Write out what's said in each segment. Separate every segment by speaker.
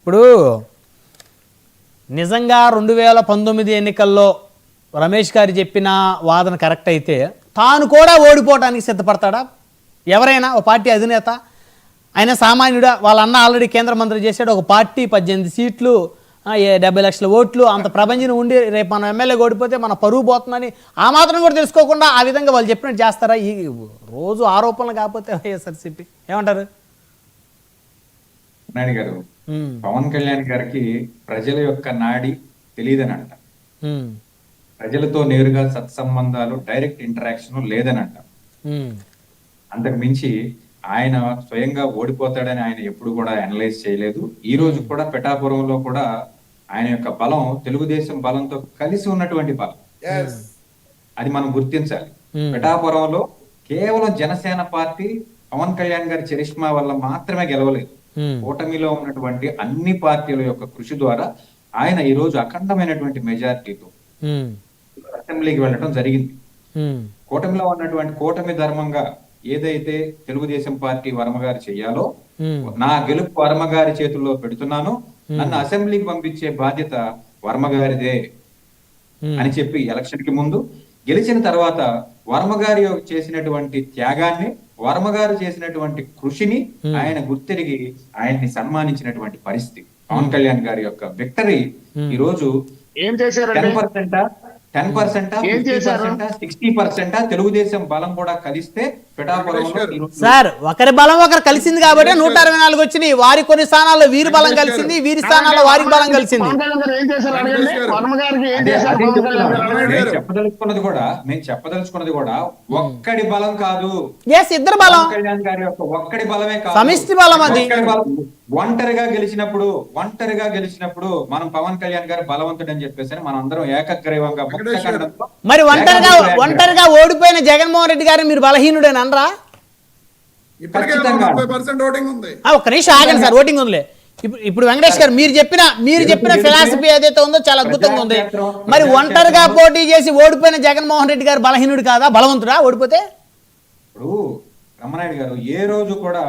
Speaker 1: ఇప్పుడు నిజంగా 2019 ఎన్నికల్లో రమేష్ గారు చెప్పిన వాదన కరెక్ట్ అయితే తాను కూడా ఓడిపోవడానికి సిద్ధపడతాడా? ఎవరైనా ఒక పార్టీ అధినేత, ఆయన సామాన్యుడా, వాళ్ళ అన్న ఆల్రెడీ కేంద్ర మంత్రి చేశాడు, ఒక పార్టీ 18 సీట్లు 70 లక్షల ఓట్లు అంత ప్రపంచం ఉండి రేపు మన ఎమ్మెల్యే ఓడిపోతే మన పరువు పోతుందని ఆ మాత్రం కూడా తెలుసుకోకుండా ఆ విధంగా వాళ్ళు చెప్పినట్టు చేస్తారా? ఈ రోజు ఆరోపణలు కాకపోతే వైఎస్ఆర్సీపీ ఏమంటారు?
Speaker 2: నాయుడు గారు, పవన్ కళ్యాణ్ గారికి ప్రజల యొక్క నాడి తెలియదని అంట, ప్రజలతో నేరుగా సత్సంబంధాలు డైరెక్ట్ ఇంటరాక్షన్ లేదని అంట. అంతకు మించి ఆయన స్వయంగా ఓడిపోతాడని ఆయన ఎప్పుడు కూడా అనలైజ్ చేయలేదు. ఈ రోజు కూడా పిఠాపురంలో కూడా ఆయన యొక్క బలం తెలుగుదేశం బలంతో కలిసి ఉన్నటువంటి బలం, అది మనం గుర్తించాలి. పిఠాపురంలో కేవలం జనసేన పార్టీ పవన్ కళ్యాణ్ గారి చరిష్మా వల్ల మాత్రమే గెలవలేదు. కూటమిలో ఉన్నటువంటి అన్ని పార్టీల యొక్క కృషి ద్వారా ఆయన ఈ రోజు అఖండమైనటువంటి మెజారిటీతో అసెంబ్లీకి వెళ్ళడం జరిగింది. కూటమిలో ఉన్నటువంటి కూటమి ధర్మంగా ఏదైతే తెలుగుదేశం పార్టీ వర్మ గారు చెయ్యాలో, నా గెలుపు వర్మ గారి చేతుల్లో పెడుతున్నాను, నన్ను అసెంబ్లీకి పంపించే బాధ్యత వర్మ గారిదే అని చెప్పి ఎలక్షన్ కి ముందు, గెలిచిన తర్వాత వర్మ గారి చేసినటువంటి త్యాగాన్ని, వర్మ గారు చేసినటువంటి కృషిని ఆయన గుర్తిరిగి ఆయన్ని సన్మానించినటువంటి పరిస్థితి. పవన్ కళ్యాణ్ గారి యొక్క విక్టరీ ఈ రోజు 10%, 60% తెలుగుదేశం బలం కూడా కలిస్తే పిఠాపురంలో
Speaker 1: సార్ ఒకరి బలం ఒకరు కలిసింది కాబట్టి 164 వచ్చినాయి. వారి కొన్ని స్థానాల్లో వీరి బలం కలిసింది, వీరి స్థానాల్లో వారికి బలం కలిసింది.
Speaker 2: మేము చెప్పదలుచుకున్నది కూడా ఒక్కడి బలం కాదు,
Speaker 1: ఇద్దరు బలం,
Speaker 2: కళ్యాణ్ గారి యొక్క ఒక్కడి బలమే కాదు,
Speaker 1: సమిష్టి బలం. అది
Speaker 2: ఒంటరిగా గెలిచినప్పుడు మనం పవన్ కళ్యాణ్ గారు బలవంతుడు అని చెప్పేసి మనం అందరం ఏకగ్రీవంగా
Speaker 1: మరి ఒంటరిగా ఓడిపోయిన జగన్మోహన్ రెడ్డి గారిని మీరు బలహీనుడని అనరా? ఒక్క నిమిషం ఆగండి సార్, ఓటింగ్ ఉందిలే. ఇప్పుడు వెంకటేష్ గారు మీరు చెప్పిన ఫిలాసఫీ ఏదైతే ఉందో చాలా అద్భుతంగా ఉంది. మరి ఒంటరిగా పోటీ చేసి ఓడిపోయిన జగన్మోహన్ రెడ్డి గారు బలహీనుడు కాదా, బలవంతుడా ఓడిపోతే?
Speaker 2: ఇప్పుడు రమణాయుడు గారు ఏ రోజు కూడా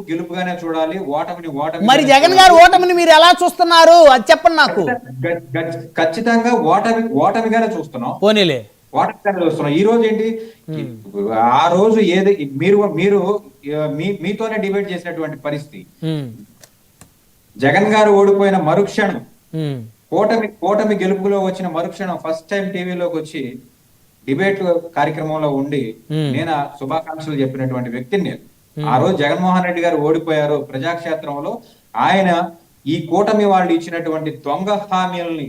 Speaker 2: గెలుపుగానే చూడాలి, ఓటమిని
Speaker 1: మరి జగన్ గారు ఓటమిని మీరు ఎలా చూస్తున్నారు అది చెప్పండి నాకు.
Speaker 2: ఖచ్చితంగా ఓటమిగానే చూస్తున్నాం.
Speaker 1: పోనీలే,
Speaker 2: ఓటమిగానే చూస్తున్నాం. ఈ రోజు ఏంటి, ఆ రోజు ఏది మీరు మీతోనే డిబేట్ చేసినటువంటి పరిస్థితి, జగన్ గారు ఓడిపోయిన మరుక్షణం, కూటమి గెలుపులో వచ్చిన మరుక్షణం ఫస్ట్ టైం టీవీలోకి వచ్చి డిబేట్ కార్యక్రమంలో ఉండి నేను శుభాకాంక్షలు చెప్పినటువంటి వ్యక్తిని నేను. ఆ రోజు జగన్మోహన్ రెడ్డి గారు ఓడిపోయారు ప్రజాక్షేత్రంలో, ఆయన ఈ కూటమి వాళ్ళు ఇచ్చినటువంటి దొంగ హామీలని,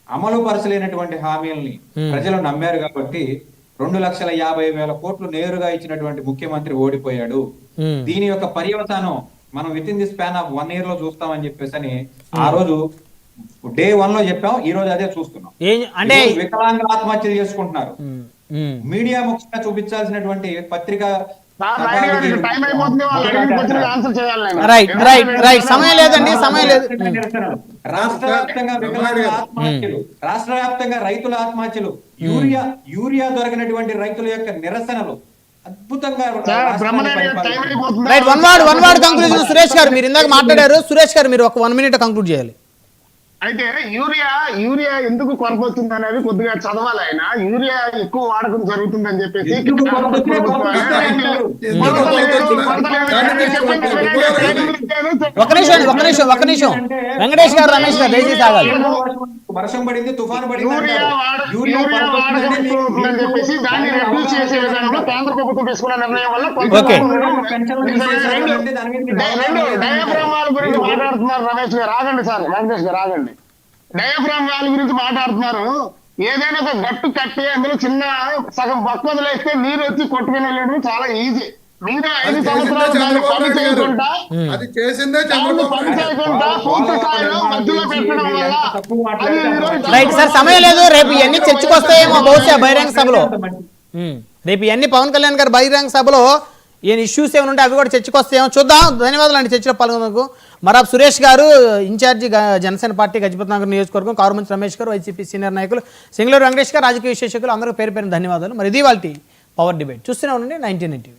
Speaker 2: అమలు పరచలేనటువంటి హామీలని ప్రజలు నమ్మారు కాబట్టి 2,50,000 కోట్లు నేరుగా ఇచ్చినటువంటి ముఖ్యమంత్రి ఓడిపోయాడు. దీని యొక్క పర్యవసానం మనం with in the span of 1 year లో చూస్తామని చెప్పేసి ఆ రోజు Day 1 లో చెప్పాం. ఈ రోజు అదే చూస్తున్నాం. అంటే వికలాంగులు ఆత్మహత్యలు చేసుకుంటున్నారు. మీడియా ముఖ్యంగా చూపించాల్సినటువంటి పత్రిక
Speaker 1: సమయం లేదండి, సమయం లేదు.
Speaker 2: రాష్ట్ర వ్యాప్తంగా రైతుల ఆత్మహత్యలు, యూరియా దొరకనటువంటి రైతుల యొక్క నిరసనలు అద్భుతంగా.
Speaker 1: వన్ వర్డ్ కంక్లూజన్ సురేష్ గారు, మీరు ఇందాక మాట్లాడారు. సురేష్ గారు మీరు ఒక 1 minute కంక్లూడ్ చేయాలి.
Speaker 3: అయితే యూరియా ఎందుకు కొరత వచ్చింది అనేది కొద్దిగా చదవాలి. ఆయన యూరియా ఎక్కువ వాడకం జరుగుతుందని చెప్పేసి
Speaker 1: ఒక నిమిషం వెంకటేష్ గారు, రమేష్ గారు దయచేసి ఆగాలి.
Speaker 2: వర్షం పడింది, తుఫాను పడింది,
Speaker 3: యూరియా వాడకం చెప్పేసి దాన్ని రెడ్యూస్ చేసే విధానంలో కేంద్ర ప్రభుత్వం తీసుకున్న నిర్ణయం వల్ల డయాఫ్రామ్ వాల్ గురించి మాట్లాడుతున్నారు. రమేష్ గారు ఆగండి, సార్ వెంకటేష్ గారు ఆగండి. డయాఫ్రామ్ వాల్ గురించి మాట్లాడుతున్నారు. ఏదైనా ఒక గట్టు కట్టి అందులో చిన్న సగం పక్కదలు వేస్తే నీరు వచ్చి కొట్టుకుని వెళ్ళడం చాలా ఈజీ. మీరు 5 సంవత్సరాలు పని చేయకుండా పూర్తి స్థాయిలో మధ్యలో పెట్టడం వల్ల
Speaker 1: రైట్ సార్, సమయం లేదు. రేపు ఇవన్నీ చర్చకు వస్తాయేమో బహుశా బహిరంగ సభలో. రేపు ఇవన్నీ పవన్ కళ్యాణ్ గారు బహిరంగ సభలో ఏం ఇష్యూస్ ఏమైనా ఉంటే అవి కూడా చర్చకు వస్తాయేమో, చూద్దాం. ధన్యవాదాలు అండి చర్చలో పాల్గొన్నందుకు. మరాబ్ సురేష్ గారు, ఇన్ఛార్జి జనసేన పార్టీ గజపతి నగర్ నియోజకవర్గం, కారుమంచి రమేష్ గారు, వైసీపీ సీనియర్ నాయకులు, సింగళూరు వెంకటేష్ గారు, రాజకీయ విశ్లేషకులు, అందరికీ పేరు దాన్ని ధన్యవాదాలు. మరి ఇది వాళ్ళ పవర్ డిబేట్ చూస్తూనే ఉండండి 19 TV.